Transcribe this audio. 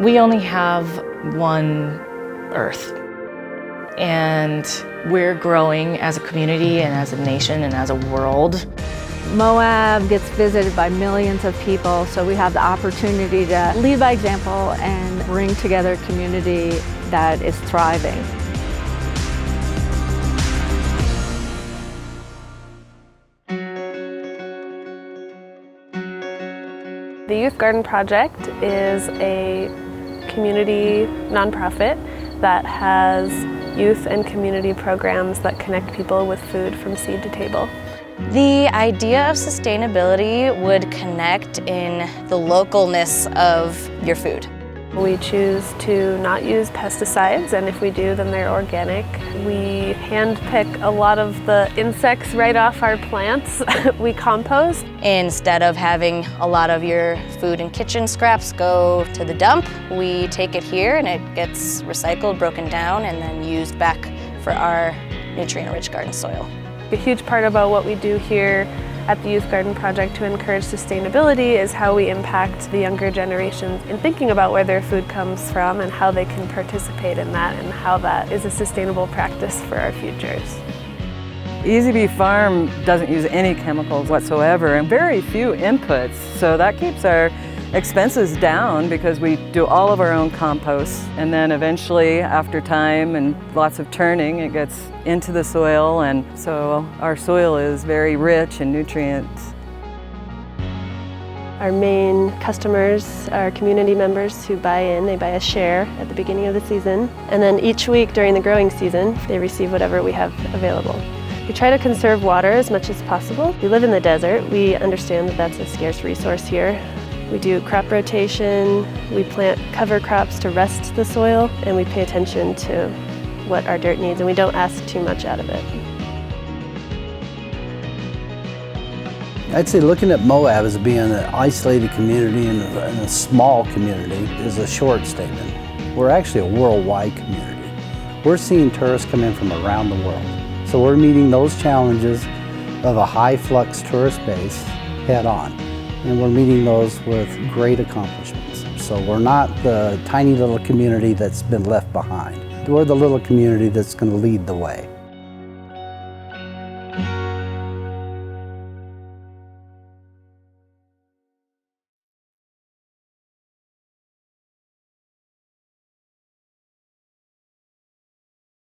We only have one Earth, and we're growing as a community and as a nation and as a world. Moab gets visited by millions of people, so we have the opportunity to lead by example and bring together a community that is thriving. The Youth Garden Project is a community nonprofit that has youth and community programs that connect people with food from seed to table. The idea of sustainability would connect in the localness of your food. We choose to not use pesticides, and if we do, then they're organic. We hand-pick a lot of the insects right off our plants. We compost. Instead of having a lot of your food and kitchen scraps go to the dump, we take it here and it gets recycled, broken down, and then used back for our nutrient-rich garden soil. A huge part about what we do here at the Youth Garden Project to encourage sustainability is how we impact the younger generations in thinking about where their food comes from and how they can participate in that and how that is a sustainable practice for our futures. Easy Bee Farm doesn't use any chemicals whatsoever and very few inputs, so that keeps our expenses down because we do all of our own compost, and then eventually after time and lots of turning it gets into the soil, and so our soil is very rich in nutrients. Our main customers are community members who buy in. They buy a share at the beginning of the season, and then each week during the growing season they receive whatever we have available. We try to conserve water as much as possible. We live in the desert. We understand that that's a scarce resource here. We do crop rotation, we plant cover crops to rest the soil, and we pay attention to what our dirt needs, and we don't ask too much out of it. I'd say looking at Moab as being an isolated community and a small community is a short statement. We're actually a worldwide community. We're seeing tourists come in from around the world. So we're meeting those challenges of a high flux tourist base head on. And we're meeting those with great accomplishments. So we're not the tiny little community that's been left behind. We're the little community that's going to lead the way.